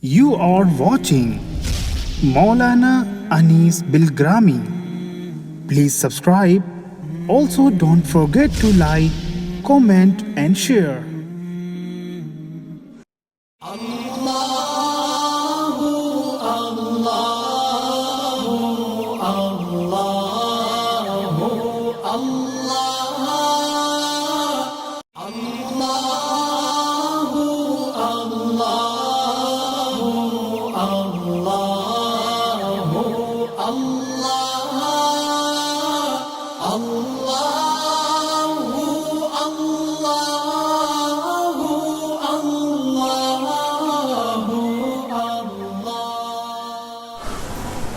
You are watching Maulana Anis Bilgrami. Please subscribe. Also don't forget to like, comment and share.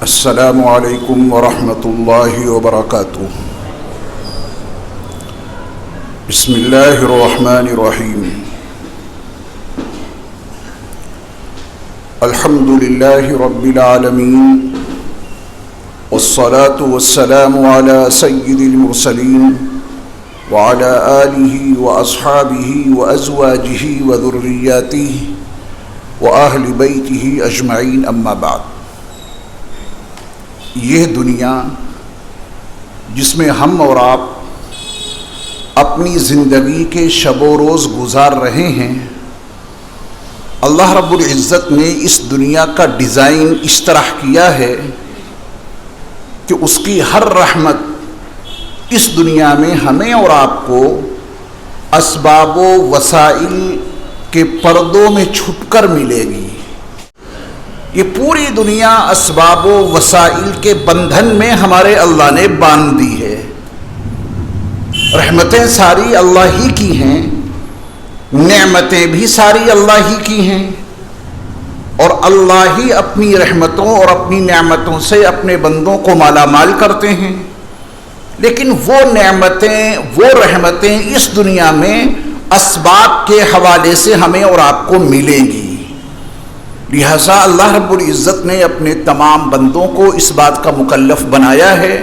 السلام علیکم ورحمۃ اللہ وبرکاتہ۔ بسم اللہ الرحمن الرحیم۔ الحمد للہ رب العالمین، والصلاة والسلام علی سید المرسلین وعلی آلہ واصحابہ وازواجہ وذریاتہ واہل بیتہ اجمعین، اما بعد۔ یہ دنیا جس میں ہم اور آپ اپنی زندگی کے شب و روز گزار رہے ہیں، اللہ رب العزت نے اس دنیا کا ڈیزائن اس طرح کیا ہے کہ اس کی ہر رحمت اس دنیا میں ہمیں اور آپ کو اسباب و وسائل کے پردوں میں چھپ کر ملے گی۔ یہ پوری دنیا اسباب و وسائل کے بندھن میں ہمارے اللہ نے باندھ دی ہے۔ رحمتیں ساری اللہ ہی کی ہیں، نعمتیں بھی ساری اللہ ہی کی ہیں، اور اللہ ہی اپنی رحمتوں اور اپنی نعمتوں سے اپنے بندوں کو مالا مال کرتے ہیں۔ لیکن وہ نعمتیں، وہ رحمتیں اس دنیا میں اسباب کے حوالے سے ہمیں اور آپ کو ملیں گی۔ لہذا اللہ رب العزت نے اپنے تمام بندوں کو اس بات کا مکلف بنایا ہے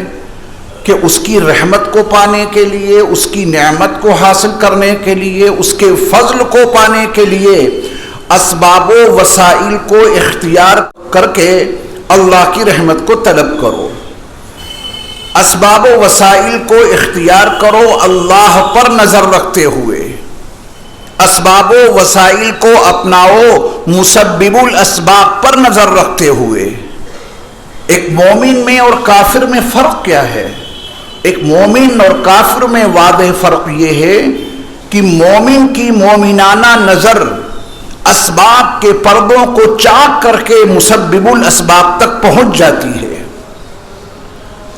کہ اس کی رحمت کو پانے کے لیے، اس کی نعمت کو حاصل کرنے کے لیے، اس کے فضل کو پانے کے لیے اسباب و وسائل کو اختیار کر کے اللہ کی رحمت کو طلب کرو۔ اسباب و وسائل کو اختیار کرو اللہ پر نظر رکھتے ہوئے، اسباب و وسائل کو اپناؤ مسبب الاسباب پر نظر رکھتے ہوئے۔ ایک مومن میں اور کافر میں فرق کیا ہے؟ ایک مومن اور کافر میں واضح فرق یہ ہے کہ مومن کی مومنانہ نظر اسباب کے پردوں کو چاک کر کے مسبب الاسباب تک پہنچ جاتی ہے،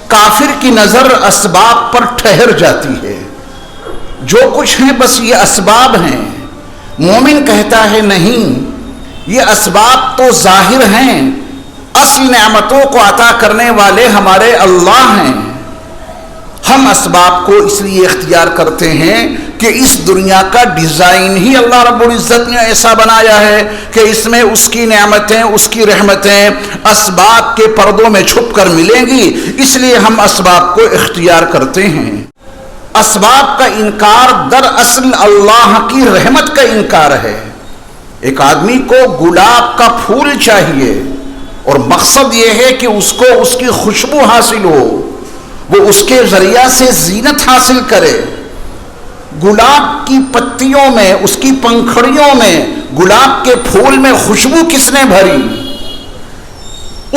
کافر کی نظر اسباب پر ٹھہر جاتی ہے۔ جو کچھ ہیں بس یہ اسباب ہیں۔ مومن کہتا ہے نہیں، یہ اسباب تو ظاہر ہیں، اصل نعمتوں کو عطا کرنے والے ہمارے اللہ ہیں۔ ہم اسباب کو اس لیے اختیار کرتے ہیں کہ اس دنیا کا ڈیزائن ہی اللہ رب العزت نے ایسا بنایا ہے کہ اس میں اس کی نعمتیں، اس کی رحمتیں اسباب کے پردوں میں چھپ کر ملیں گی، اس لیے ہم اسباب کو اختیار کرتے ہیں۔ اسباب کا انکار دراصل اللہ کی رحمت کا انکار ہے۔ ایک آدمی کو گلاب کا پھول چاہیے اور مقصد یہ ہے کہ اس کو اس کی خوشبو حاصل ہو، وہ اس کے ذریعہ سے زینت حاصل کرے۔ گلاب کی پتیوں میں، اس کی پنکھڑیوں میں، گلاب کے پھول میں خوشبو کس نے بھری؟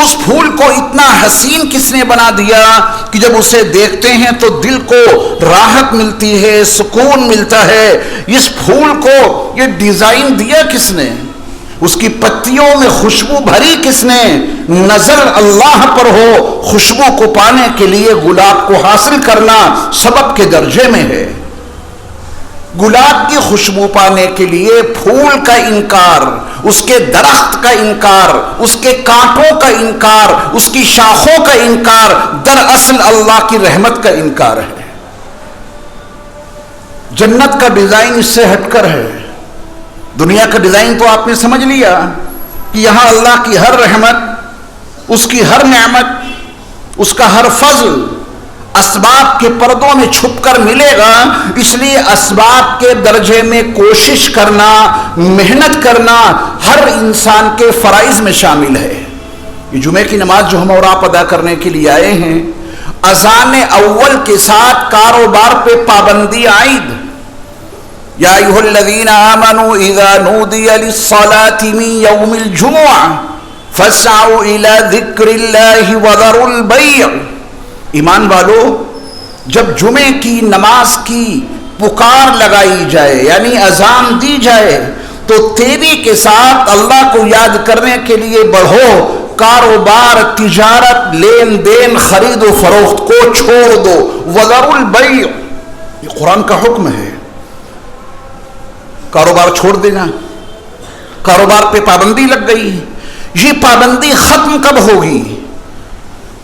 اس پھول کو اتنا حسین کس نے بنا دیا کہ جب اسے دیکھتے ہیں تو دل کو راحت ملتی ہے، سکون ملتا ہے۔ اس پھول کو یہ ڈیزائن دیا کس نے؟ اس کی پتیوں میں خوشبو بھری کس نے؟ نظر اللہ پر ہو، خوشبو کو پانے کے لیے گلاب کو حاصل کرنا سبب کے درجے میں ہے۔ گلاب کی خوشبو پانے کے لیے پھول کا انکار، اس کے درخت کا انکار، اس کے کانٹوں کا انکار، اس کی شاخوں کا انکار دراصل اللہ کی رحمت کا انکار ہے۔ جنت کا ڈیزائن اس سے ہٹ کر ہے۔ دنیا کا ڈیزائن تو آپ نے سمجھ لیا کہ یہاں اللہ کی ہر رحمت، اس کی ہر نعمت، اس کا ہر فضل اسباب کے پردوں میں چھپ کر ملے گا، اس لیے اسباب کے درجے میں کوشش کرنا، محنت کرنا ہر انسان کے فرائض میں شامل ہے۔ یہ جمعے کی نماز جو ہم اور آپ ادا کرنے کے لیے آئے ہیں، اذان اول کے ساتھ کاروبار پہ پابندی عائد۔ یا ایھا الذین آمنوا اذا نودی للصلاۃ من یوم الجمعہ فاسعوا الی ذکر اللہ وذروا البیع۔ ایمان والو، جب جمعے کی نماز کی پکار لگائی جائے یعنی اذان دی جائے تو تیزی کے ساتھ اللہ کو یاد کرنے کے لیے بڑھو، کاروبار، تجارت، لین دین، خرید و فروخت کو چھوڑ دو۔ وذروا البیع، یہ قرآن کا حکم ہے، کاروبار چھوڑ دینا۔ کاروبار پہ پابندی لگ گئی، یہ پابندی ختم کب ہوگی؟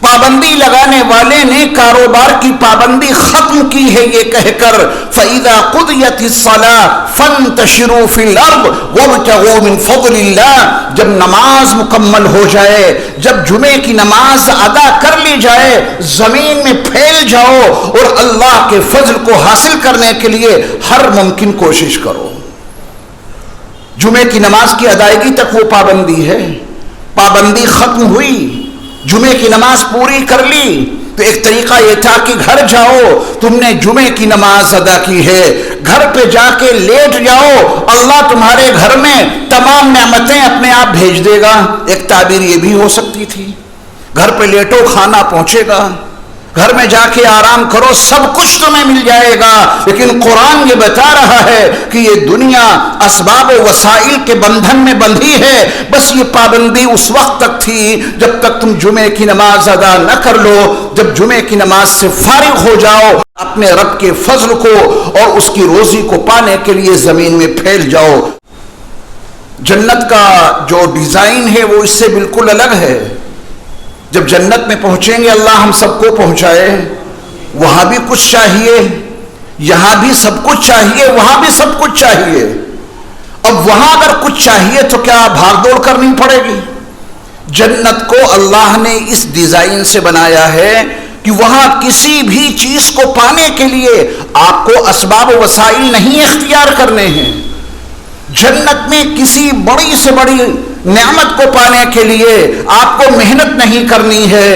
پابندی لگانے والے نے کاروبار کی پابندی ختم کی ہے یہ کہہ کر فَإِذَا قُضِيَتِ الصَّلَاةُ فَانْتَشِرُوا فِي الْأَرْضِ وَابْتَغُوا مِنْ فَضْلِ اللَّهِ۔ جب نماز مکمل ہو جائے، جب جمعے کی نماز ادا کر لی جائے، زمین میں پھیل جاؤ اور اللہ کے فضل کو حاصل کرنے کے لیے ہر ممکن کوشش کرو۔ جمعے کی نماز کی ادائیگی تک وہ پابندی ہے، پابندی ختم ہوئی، جمعے کی نماز پوری کر لی تو ایک طریقہ یہ تھا کہ گھر جاؤ، تم نے جمعے کی نماز ادا کی ہے، گھر پہ جا کے لیٹ جاؤ، اللہ تمہارے گھر میں تمام نعمتیں اپنے آپ بھیج دے گا۔ ایک تعبیر یہ بھی ہو سکتی تھی، گھر پہ لیٹو کھانا پہنچے گا، گھر میں جا کے آرام کرو، سب کچھ تمہیں مل جائے گا۔ لیکن قرآن یہ بتا رہا ہے کہ یہ دنیا اسباب و وسائل کے بندھن میں بندھی ہے، بس یہ پابندی اس وقت تک تھی جب تک تم جمعے کی نماز ادا نہ کر لو۔ جب جمعے کی نماز سے فارغ ہو جاؤ، اپنے رب کے فضل کو اور اس کی روزی کو پانے کے لیے زمین میں پھیل جاؤ۔ جنت کا جو ڈیزائن ہے وہ اس سے بالکل الگ ہے۔ جب جنت میں پہنچیں گے، اللہ ہم سب کو پہنچائے، وہاں بھی کچھ چاہیے، یہاں بھی سب کچھ چاہیے، وہاں بھی سب کچھ چاہیے۔ اب وہاں اگر کچھ چاہیے تو کیا بھاگ دوڑ کرنی پڑے گی؟ جنت کو اللہ نے اس ڈیزائن سے بنایا ہے کہ وہاں کسی بھی چیز کو پانے کے لیے آپ کو اسباب و وسائل نہیں اختیار کرنے ہیں۔ جنت میں کسی بڑی سے بڑی نعمت کو پانے کے لیے آپ کو محنت نہیں کرنی ہے۔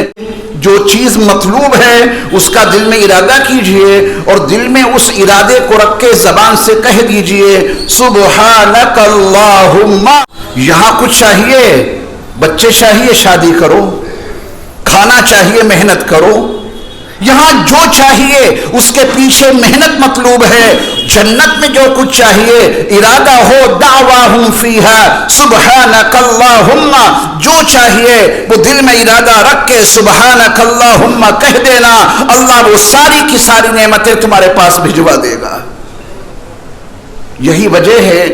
جو چیز مطلوب ہے اس کا دل میں ارادہ کیجئے اور دل میں اس ارادے کو رکھ کے زبان سے کہہ دیجئے سبحانک اللہم۔ یہاں کچھ چاہیے، بچے چاہیے شادی کرو، کھانا چاہیے محنت کرو، یہاں جو چاہیے اس کے پیچھے محنت مطلوب ہے۔ جنت میں جو کچھ چاہیے ارادہ ہو دعواہم فیہا سبحانک اللہم، جو چاہیے وہ دل میں ارادہ رکھ کے سبحانک اللہم کہہ دینا، اللہ وہ ساری کی ساری نعمتیں تمہارے پاس بھجوا دے گا۔ یہی وجہ ہے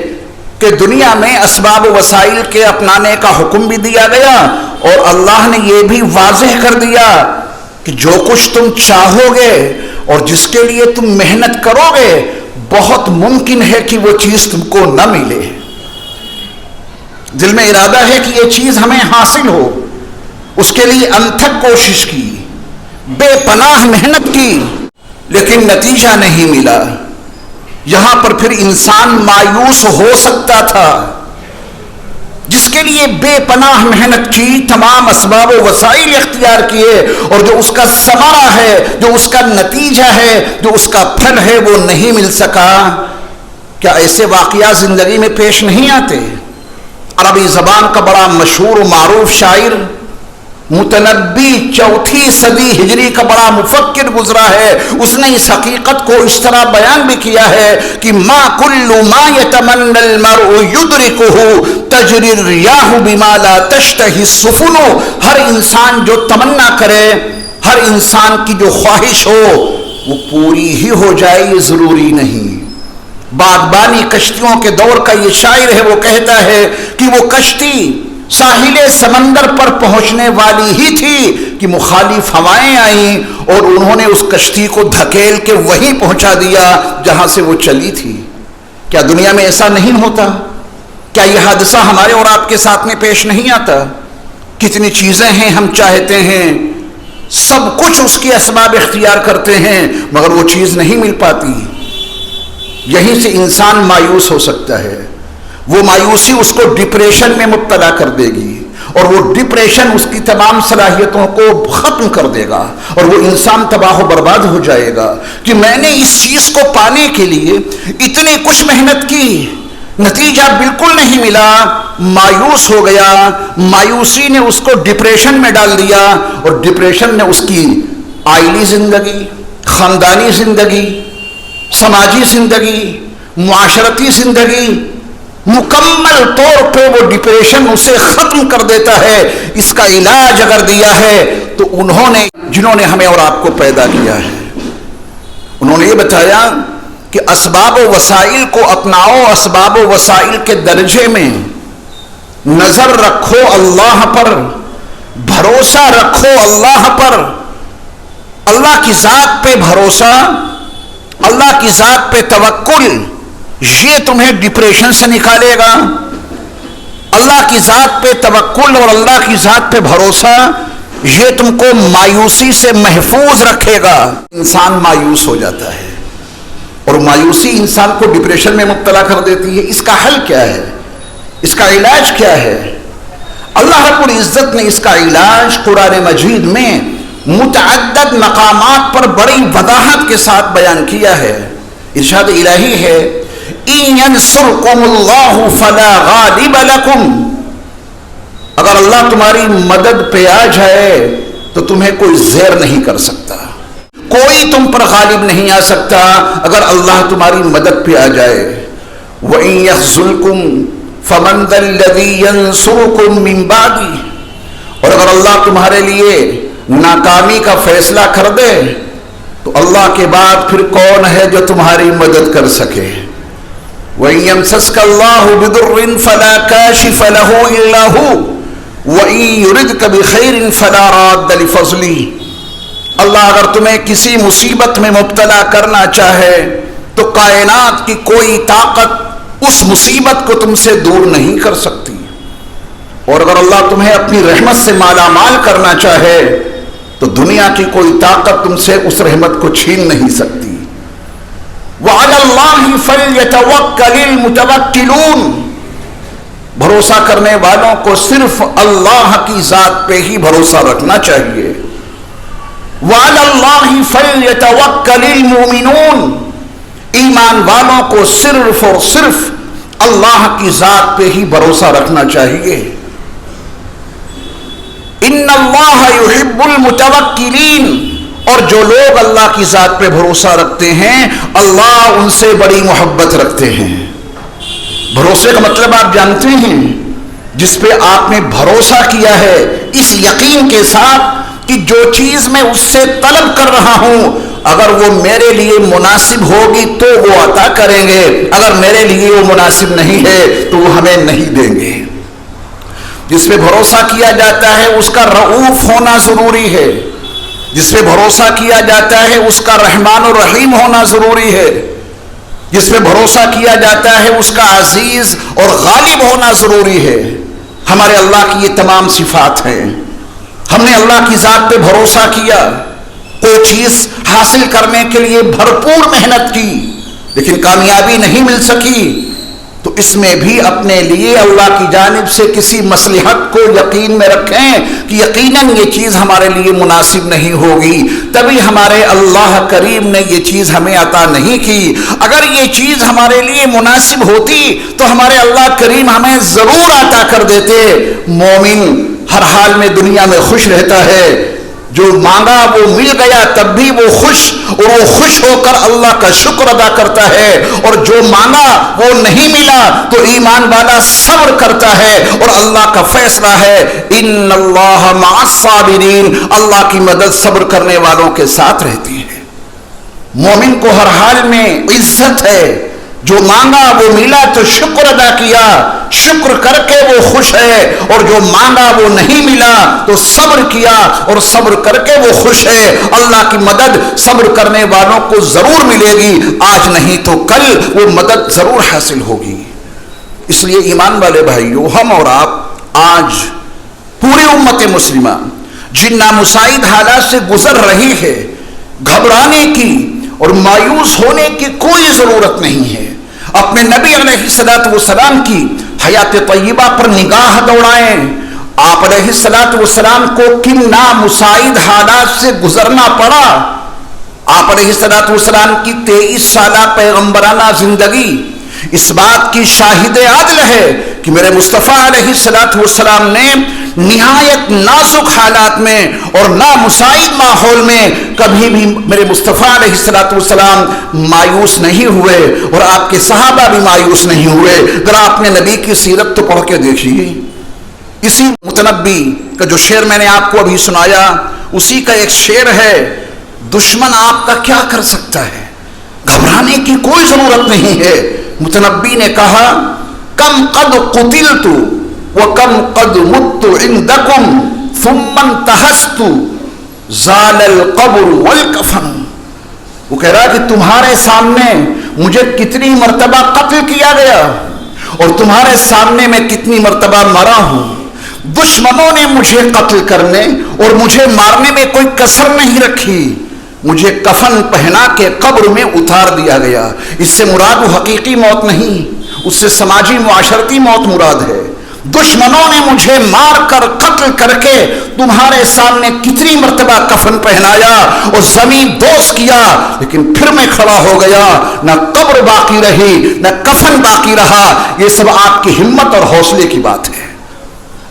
کہ دنیا میں اسباب و وسائل کے اپنانے کا حکم بھی دیا گیا اور اللہ نے یہ بھی واضح کر دیا کہ جو کچھ تم چاہو گے اور جس کے لیے تم محنت کرو گے بہت ممکن ہے کہ وہ چیز تم کو نہ ملے۔ دل میں ارادہ ہے کہ یہ چیز ہمیں حاصل ہو، اس کے لیے انتھک کوشش کی، بے پناہ محنت کی، لیکن نتیجہ نہیں ملا۔ یہاں پر پھر انسان مایوس ہو سکتا تھا، جس کے لیے بے پناہ محنت کی، تمام اسباب و وسائل اختیار کیے اور جو اس کا ثمرہ ہے، جو اس کا نتیجہ ہے، جو اس کا پھل ہے وہ نہیں مل سکا۔ کیا ایسے واقعات زندگی میں پیش نہیں آتے؟ عربی زبان کا بڑا مشہور و معروف شاعر متنبی 4 صدی ہجری کا بڑا مفکر گزرا ہے، اس نے اس حقیقت کو اس طرح بیان بھی کیا ہے کہ ما کل ما یتمنى المرء یدرکہ تجری الریاح بما لا تشتہی السفن۔ ہر انسان جو تمنا کرے، ہر انسان کی جو خواہش ہو وہ پوری ہی ہو جائے یہ ضروری نہیں۔ باغبانی کشتیوں کے دور کا یہ شاعر ہے، وہ کہتا ہے کہ وہ کشتی ساحل سمندر پر پہنچنے والی ہی تھی کہ مخالف ہوائیں آئیں اور انہوں نے اس کشتی کو دھکیل کے وہیں پہنچا دیا جہاں سے وہ چلی تھی۔ کیا دنیا میں ایسا نہیں ہوتا؟ کیا یہ حادثہ ہمارے اور آپ کے ساتھ میں پیش نہیں آتا؟ کتنی چیزیں ہیں ہم چاہتے ہیں، سب کچھ اس کے اسباب اختیار کرتے ہیں مگر وہ چیز نہیں مل پاتی. یہیں سے انسان مایوس ہو سکتا ہے. وہ مایوسی اس کو ڈپریشن میں مبتلا کر دے گی اور وہ ڈپریشن اس کی تمام صلاحیتوں کو ختم کر دے گا اور وہ انسان تباہ و برباد ہو جائے گا کہ میں نے اس چیز کو پانے کے لیے اتنی کچھ محنت کی, نتیجہ بالکل نہیں ملا, مایوس ہو گیا. مایوسی نے اس کو ڈپریشن میں ڈال دیا اور ڈپریشن نے اس کی عائلی زندگی, خاندانی زندگی, سماجی زندگی, معاشرتی زندگی, مکمل طور پہ وہ ڈپریشن اسے ختم کر دیتا ہے. اس کا علاج اگر دیا ہے تو انہوں نے, جنہوں نے ہمیں اور آپ کو پیدا کیا ہے, انہوں نے یہ بتایا کہ اسباب و وسائل کو اپناؤ, اسباب و وسائل کے درجے میں نظر رکھو اللہ پر, بھروسہ رکھو اللہ پر. اللہ کی ذات پہ بھروسہ, اللہ کی ذات پہ توکل, یہ تمہیں ڈپریشن سے نکالے گا. اللہ کی ذات پہ توکل اور اللہ کی ذات پہ بھروسہ یہ تم کو مایوسی سے محفوظ رکھے گا. انسان مایوس ہو جاتا ہے اور مایوسی انسان کو ڈپریشن میں مبتلا کر دیتی ہے. اس کا حل کیا ہے, اس کا علاج کیا ہے؟ اللہ رب العزت نے اس کا علاج قرآن مجید میں متعدد مقامات پر بڑی وضاحت کے ساتھ بیان کیا ہے. ارشاد الہی ہے إِن يَنْصُرْكُمُ اللَّهُ فَلَا غَالِبَ لَكُمْ, اگر اللہ تمہاری مدد پہ آ جائے تو تمہیں کوئی زیر نہیں کر سکتا, کوئی تم پر غالب نہیں آ سکتا اگر اللہ تمہاری مدد پہ آ جائے. وَإِن يَخْذُلْكُمْ فَمَنْ ذَا الَّذِي يَنْصُرُكُمْ مِنْ بَعْدِهِ, اور اگر اللہ تمہارے لیے ناکامی کا فیصلہ کر دے تو اللہ کے بعد پھر کون ہے جو تمہاری مدد کر سکے. وَإِن يَمْسَسْكَ اللَّهُ بِضُرٍّ فَلَا كَاشِفَ لَهُ إِلَّا هُوَ وَإِن يُرِدْكَ بِخَيْرٍ فَلَا رَادَّ لِفَضْلِهِ, اللہ اگر تمہیں کسی مصیبت میں مبتلا کرنا چاہے تو کائنات کی کوئی طاقت اس مصیبت کو تم سے دور نہیں کر سکتی, اور اگر اللہ تمہیں اپنی رحمت سے مالا مال کرنا چاہے تو دنیا کی کوئی طاقت تم سے اس رحمت کو چھین نہیں سکتی. وَعَلَى اللَّهِ فَلْيَتَوَكَّلِ الْمُتَوَكِّلُونَ, بھروسہ کرنے والوں کو صرف اللہ کی ذات پہ ہی بھروسہ رکھنا چاہیے. وَعَلَى اللَّهِ فَلْيَتَوَكَّلِ الْمُؤْمِنُونَ, ایمان والوں کو صرف اور صرف اللہ کی ذات پہ ہی بھروسہ رکھنا چاہیے. إِنَّ اللَّهَ يُحِبُّ الْمُتَوَكِّلِينَ, اور جو لوگ اللہ کی ذات پہ بھروسہ رکھتے ہیں اللہ ان سے بڑی محبت رکھتے ہیں. بھروسے کا مطلب آپ جانتے ہیں, جس پہ آپ نے بھروسہ کیا ہے اس یقین کے ساتھ کہ جو چیز میں اس سے طلب کر رہا ہوں اگر وہ میرے لیے مناسب ہوگی تو وہ عطا کریں گے, اگر میرے لیے وہ مناسب نہیں ہے تو وہ ہمیں نہیں دیں گے. جس پہ بھروسہ کیا جاتا ہے اس کا رؤوف ہونا ضروری ہے, جس پہ بھروسہ کیا جاتا ہے اس کا رحمان و رحیم ہونا ضروری ہے, جس پہ بھروسہ کیا جاتا ہے اس کا عزیز اور غالب ہونا ضروری ہے. ہمارے اللہ کی یہ تمام صفات ہیں. ہم نے اللہ کی ذات پہ بھروسہ کیا, کوئی چیز حاصل کرنے کے لیے بھرپور محنت کی لیکن کامیابی نہیں مل سکی تو اس میں بھی اپنے لیے اللہ کی جانب سے کسی مصلحت کو یقین میں رکھیں کہ یقیناً یہ چیز ہمارے لیے مناسب نہیں ہوگی, تبھی ہمارے اللہ کریم نے یہ چیز ہمیں عطا نہیں کی. اگر یہ چیز ہمارے لیے مناسب ہوتی تو ہمارے اللہ کریم ہمیں ضرور عطا کر دیتے. مومن ہر حال میں دنیا میں خوش رہتا ہے, جو مانگا وہ مل گیا تب بھی وہ خوش, اور وہ خوش ہو کر اللہ کا شکر ادا کرتا ہے, اور جو مانگا وہ نہیں ملا تو ایمان والا صبر کرتا ہے اور اللہ کا فیصلہ ہے ان اللہ مع الصابرین, اللہ کی مدد صبر کرنے والوں کے ساتھ رہتی ہے. مومن کو ہر حال میں عزت ہے, جو مانگا وہ ملا تو شکر ادا کیا, شکر کر کے وہ خوش ہے, اور جو مانگا وہ نہیں ملا تو صبر کیا اور صبر کر کے وہ خوش ہے. اللہ کی مدد صبر کرنے والوں کو ضرور ملے گی, آج نہیں تو کل وہ مدد ضرور حاصل ہوگی. اس لیے ایمان والے بھائیوں, ہم اور آپ آج پوری امت مسلمہ جن نامساعد حالات سے گزر رہی ہے، گھبرانے کی اور مایوس ہونے کی کوئی ضرورت نہیں ہے۔ اپنے نبی علیہ الصلوۃ والسلام کی حیات طیبہ پر نگاہ دوڑائیں۔ آپ علیہ الصلوۃ والسلام کو کن نامساعد حالات سے گزرنا پڑا۔ آپ علیہ الصلوۃ والسلام کی 23 سالہ پیغمبرانہ زندگی اس بات کی شاہد عدل ہے کہ میرے مصطفیٰ علیہ الصلوۃ والسلام نے نہایت نازک حالات میں اور نامساعد ماحول میں کبھی بھی میرے مصطفیٰ علیہ الصلوۃ والسلام مایوس نہیں ہوئے، اور آپ کے صحابہ بھی مایوس نہیں ہوئے۔ ذرا آپ نے نبی کی سیرت تو پڑھ کے دیکھیے۔ اسی متنبی کا جو شعر میں نے آپ کو ابھی سنایا، اسی کا ایک شعر ہے، دشمن آپ کا کیا کر سکتا ہے، گھبرانے کی کوئی ضرورت نہیں ہے۔ متنبی نے کہا، کم قد قتلت وکم قد مت عندکم ثم انتہست زال القبر والکفن۔ وہ کہہ رہا کہ تمہارے سامنے مجھے کتنی مرتبہ قتل کیا گیا اور تمہارے سامنے میں کتنی مرتبہ مرا ہوں۔ دشمنوں نے مجھے قتل کرنے اور مجھے مارنے میں کوئی کسر نہیں رکھی، مجھے کفن پہنا کے قبر میں اتار دیا گیا۔ اس سے مراد وہ حقیقی موت نہیں، اس سے سماجی معاشرتی موت مراد ہے۔ دشمنوں نے مجھے مار کر قتل کر کے تمہارے سامنے کتنی مرتبہ کفن پہنایا اور زمین دوز کیا، لیکن پھر میں کھڑا ہو گیا، نہ قبر باقی رہی نہ کفن باقی رہا۔ یہ سب آپ کی ہمت اور حوصلے کی بات ہے۔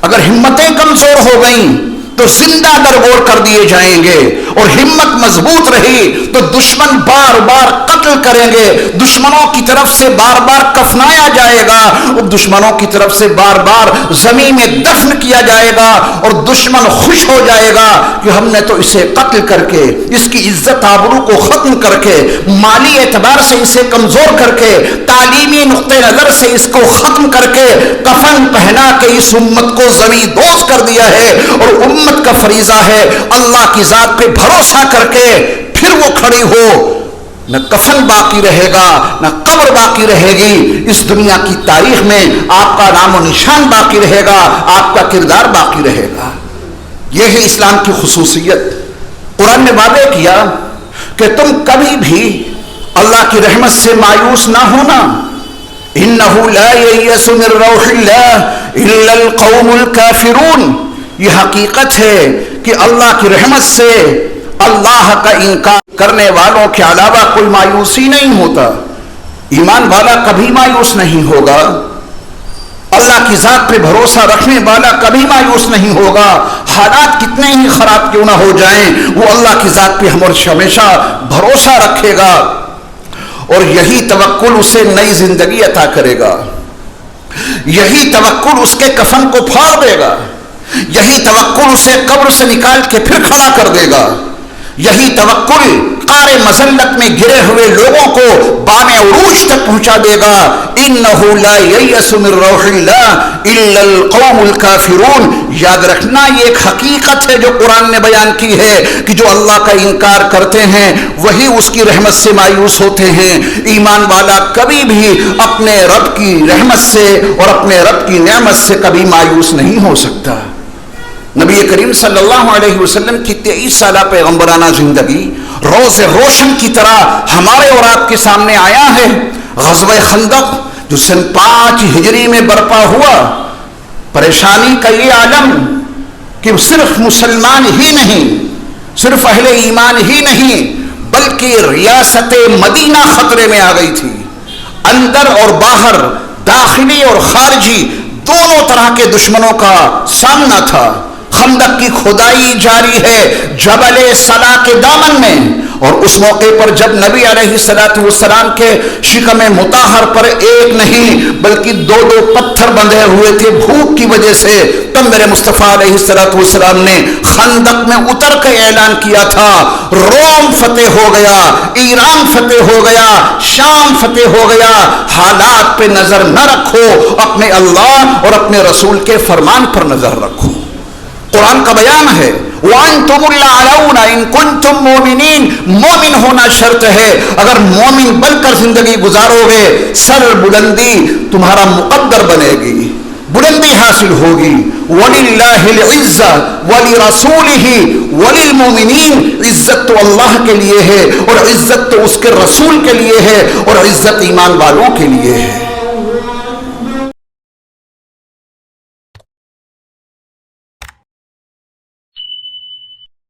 اگر ہمتیں کمزور ہو گئیں تو زندہ درگور کر دیے جائیں گے، اور ہمت مضبوط رہی تو دشمن بار بار قتل کریں گے، دشمنوں کی طرف سے بار بار کفنایا جائے گا، اور دشمنوں کی طرف سے بار بار زمین میں دفن کیا جائے گا، اور دشمن خوش ہو جائے گا کہ ہم نے تو اسے قتل کر کے، اس کی عزت آبرو کو ختم کر کے، مالی اعتبار سے اسے کمزور کر کے، تعلیمی نقطہ نظر سے اس کو ختم کر کے، کفن پہنا کے اس امت کو زمین دوز کر دیا ہے۔ اور امت کا فریضہ ہے اللہ کی ذات پہ بھروسہ کر کے پھر وہ کھڑی ہو، نہ کفن باقی رہے گا نہ قبر باقی رہے گی، اس دنیا کی تاریخ میں آپ کا نام و نشان باقی رہے گا، آپ کا کردار باقی رہے گا۔ یہ ہے اسلام کی خصوصیت۔ قرآن نے وعدے کیا کہ تم کبھی بھی اللہ کی رحمت سے مایوس نہ ہونا۔ انہ لا ییأس من روح اللہ الا القوم الکافرون۔ یہ حقیقت ہے کہ اللہ کی رحمت سے اللہ کا انکار کرنے والوں کے علاوہ کوئی مایوسی نہیں ہوتا۔ ایمان والا کبھی مایوس نہیں ہوگا، اللہ کی ذات پہ بھروسہ رکھنے والا کبھی مایوس نہیں ہوگا، حالات کتنے ہی خراب کیوں نہ ہو جائیں، وہ اللہ کی ذات پہ ہمیشہ بھروسہ رکھے گا، اور یہی توکل اسے نئی زندگی عطا کرے گا، یہی توکل اس کے کفن کو پھاڑ دے گا، یہی توکل اسے قبر سے نکال کے پھر کھڑا کر دے گا، یہی توکل قعر مذلت میں گرے ہوئے لوگوں کو بام عروج تک پہنچا دے گا۔ انہ لا ییأس من روح اللہ الا القوم الکافرون۔ یاد رکھنا یہ ایک حقیقت ہے جو قرآن نے بیان کی ہے کہ جو اللہ کا انکار کرتے ہیں وہی اس کی رحمت سے مایوس ہوتے ہیں۔ ایمان والا کبھی بھی اپنے رب کی رحمت سے اور اپنے رب کی نعمت سے کبھی مایوس نہیں ہو سکتا۔ نبی کریم صلی اللہ علیہ وسلم کی 23 سالہ پیغمبرانہ زندگی روز روشن کی طرح ہمارے اور آپ کے سامنے آیا ہے۔ غزوہ خندق جو سن 5 ہجری میں برپا ہوا، پریشانی کا یہ عالم کہ صرف مسلمان ہی نہیں، صرف اہل ایمان ہی نہیں، بلکہ ریاست مدینہ خطرے میں آ گئی تھی۔ اندر اور باہر، داخلی اور خارجی، دونوں طرح کے دشمنوں کا سامنا تھا۔ خندق کی کھدائی جاری ہے جبل صلا کے دامن میں، اور اس موقع پر جب نبی علیہ السلام کے شکم مطہر پر ایک نہیں بلکہ 2 پتھر بندھے ہوئے تھے بھوک کی وجہ سے، تب میرے مصطفیٰ علیہ السلام نے خندق میں اتر کے اعلان کیا تھا، روم فتح ہو گیا، ایران فتح ہو گیا، شام فتح ہو گیا، حالات پہ نظر نہ رکھو، اپنے اللہ اور اپنے رسول کے فرمان پر نظر رکھو۔ قرآن کا بیان ہے وَأَنْتُمُ الْأَعْلَوْنَ إِن كُنْتُم مُؤْمِنِينَ۔ مومن ہونا شرط ہے، اگر مومن بن کر زندگی گزارو گے سر بلندی تمہارا مقدر بنے گی، بلندی حاصل ہوگی۔ وَلِلَّهِ الْعِزَّةُ وَلِرَسُولِهِ وَلِلْمُؤْمِنِينَ، عزت تو اللہ کے لیے ہے اور عزت تو اس کے رسول کے لیے ہے اور عزت ایمان والوں کے لیے ہے۔